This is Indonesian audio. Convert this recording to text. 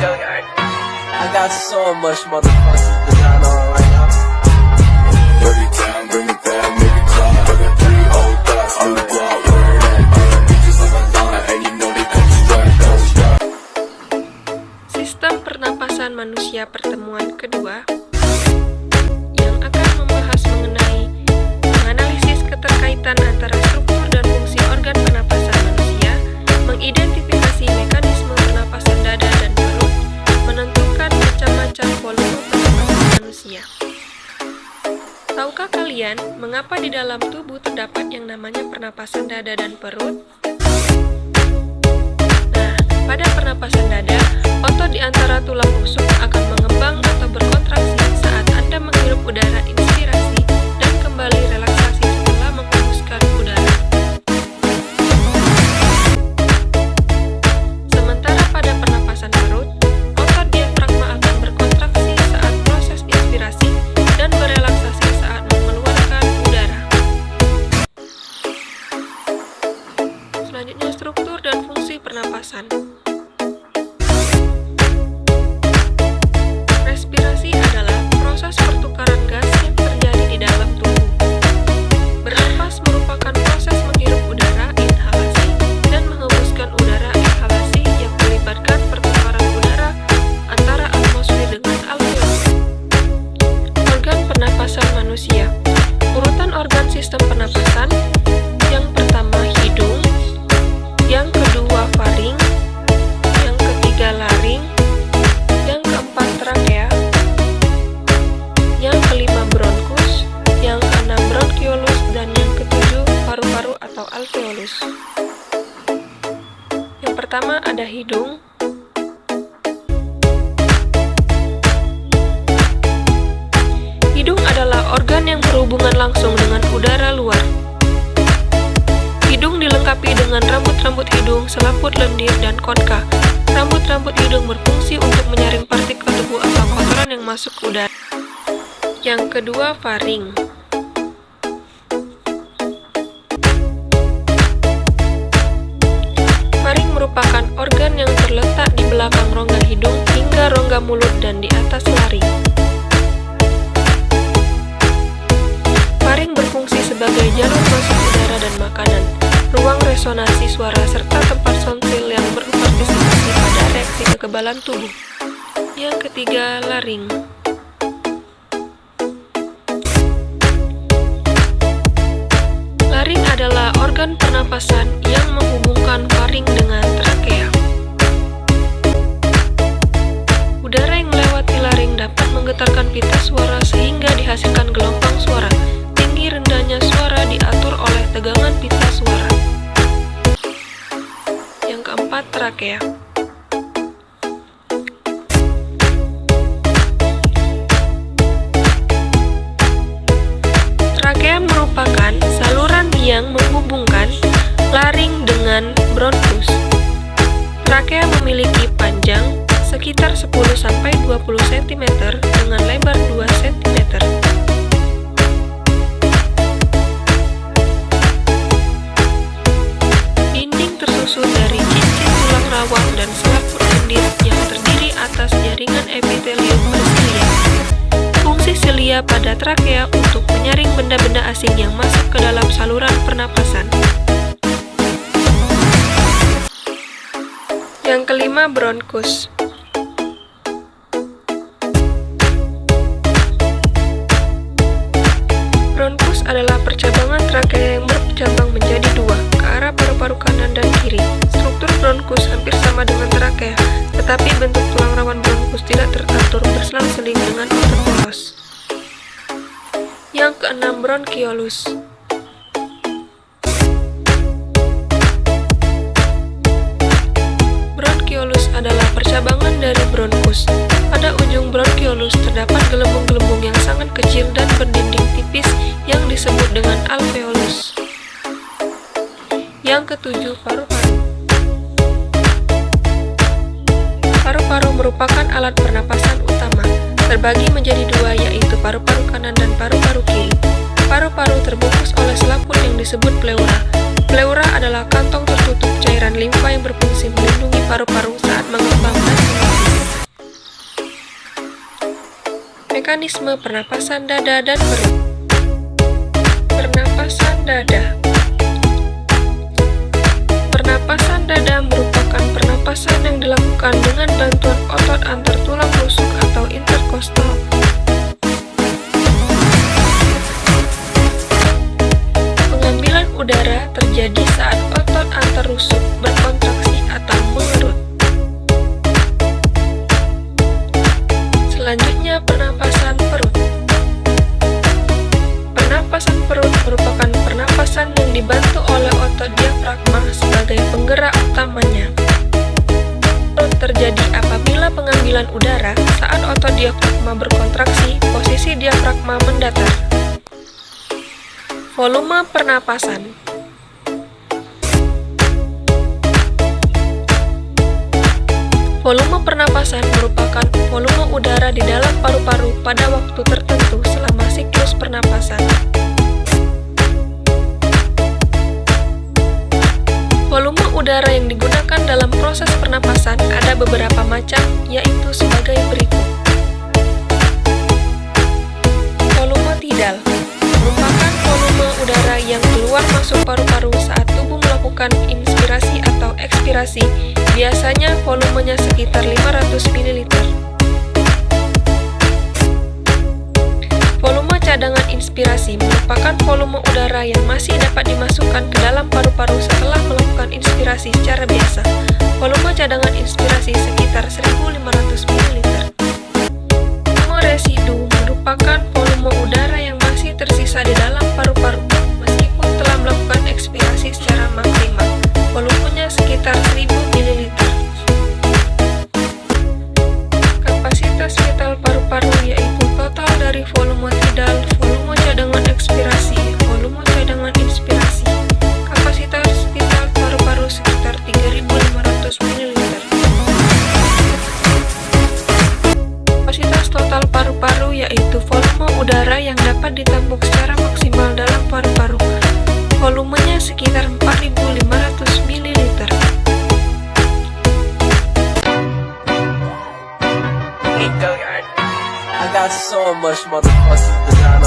I got so much motherfucking design on right now. Break it down, bring it back, make it clap. I got 3 old thoughts, new block, where that damn bitches on my line, and you know they come straight. Sistem pernapasan manusia pertemuan kedua yang akan membahas mengenai menganalisis keterkaitan antara struktur dan fungsi organ pernapasan manusia, mengidentifikasi mekanisme pernapasan dada dan perut, menentukan macam-macam volume pernapasan manusia. Tahukah kalian mengapa di dalam tubuh terdapat yang namanya pernapasan dada dan perut? Nah, pada pernapasan dada, otot di antara tulang rusuk akan mengembang atau berkontraksi saat Anda menghirup udara inspirasi dan kembali relaksasi setelah menghembuskan udara. Sementara pada pernapasan perut, otot diafragma akan berkontraksi saat proses inspirasi dan berelaksasi saat mengeluarkan udara. Selanjutnya, struktur dan fungsi pernapasan. Respirasi adalah proses pertukaran gas yang terjadi di dalam tubuh. Bernapas merupakan proses menghirup udara inhalasi dan menghembuskan udara ekshalasi yang melibatkan pertukaran udara antara atmosfer dengan alveolus. Organ pernapasan manusia. Urutan organ sistem pernapasan: yang pertama hidung, yang kedua faring, yang ketiga laring, yang keempat trakea, yang kelima bronkus, yang keenam bronkiolus, dan yang ketujuh paru-paru atau alveolus. Yang pertama ada hidung. Hidung adalah organ yang berhubungan langsung dengan udara luar. Hidung dilengkapi dengan rambut-rambut hidung, selaput lendir, dan konka. Rambut-rambut hidung berfungsi untuk menyaring partikel debu atau kotoran yang masuk ke udara. Yang kedua, faring. Faring merupakan organ yang terletak di belakang rongga hidung hingga rongga mulut dan di atas laring. Faring berfungsi sebagai jalur masuk udara dan makanan, ruang resonansi suara, serta tempat sonsil yang berpartisipasi pada reaksi kekebalan tubuh. Yang ketiga, laring. Laring adalah organ pernapasan yang menghubungkan faring dengan trakea. Udara yang melewati laring dapat menggetarkan pita suara sehingga dihasilkan gelombang suara. Tinggi rendahnya suara diatur oleh tegangan pita suara. Yang keempat, trakea. Trakea merupakan saluran yang menghubungkan laring dengan bronkus. Trakea memiliki panjang sekitar 10-20 cm dengan lebar 2 cm. Dinding tersusun dari cincin tulang rawan dan selaput lendir yang terdiri atas jaringan epitelium bersilia. Fungsi silia pada trakea untuk menyaring benda-benda asing yang masuk ke dalam saluran pernapasan. Yang kelima, bronkus. Bronkus adalah percabangan trakea yang bercabang menjadi dua, ke arah paru-paru kanan dan kiri. Struktur bronkus hampir sama dengan trakea, tetapi bentuk tulang rawan bronkus tidak teratur berselang-seling dengan otot polos. Yang keenam, bronkiolus. Bronkiolus adalah percabangan dari bronkus. Pada ujung bronkiolus terdapat gelembung-gelembung yang sangat kecil dan berdinding tipis yang disebut dengan alveolus. Yang ketujuh, paru-paru. Paru-paru merupakan alat pernapasan utama, terbagi menjadi dua, yaitu paru-paru kanan dan paru-paru kiri. Paru-paru terbungkus oleh selaput yang disebut pleura. Pleura adalah kantong tertutup cairan limfa yang berfungsi melindungi paru-paru saat mengembang dan menipis. Mekanisme pernapasan dada dan perut. Pernapasan dada. Pernapasan dada merupakan pernapasan yang dilakukan dengan bantuan otot antar tulang rusuk atau interkostal. Pengambilan udara terjadi saat otot antar rusuk berkontraksi atau mengerut. Selanjutnya, pernapasan perut. Pernapasan perut merupakan pernapasan yang dibantu oleh otot diafragma sebagai penggerak utamanya. Perut terjadi apabila pengambilan udara saat otot diafragma berkontraksi, posisi diafragma mendatar. Volume pernapasan. Volume pernapasan merupakan volume udara di dalam paru-paru pada waktu tertentu selama siklus pernapasan. Volume udara yang digunakan dalam proses pernapasan ada beberapa macam, yaitu sebagai berikut. Volume tidal merupakan volume udara yang keluar masuk paru-paru saat tubuh melakukan inspirasi atau ekspirasi, biasanya volumenya sekitar 500 ml. Volume cadangan inspirasi merupakan volume udara yang masih dapat dimasukkan ke dalam paru-paru setelah melakukan inspirasi secara biasa. Volume cadangan inspirasi sekitar 1500 ml. Volume residu merupakan volume udara yang masih tersisa di dalam paru-paru meskipun telah melakukan ekspirasi secara maksimal. Volumenya sekitar 1000 ml. Kapasitas vital paru-paru yaitu total dari volume tidal, volume cadangan ekspirasi, volume cadangan inspirasi. Kapasitas vital paru-paru sekitar 3500 ml. Kapasitas total paru-paru yaitu volume udara yang dapat ditampung secara maksimal dalam paru-paru. Volumenya sekitar 4500 ml. I got so much motherfucking design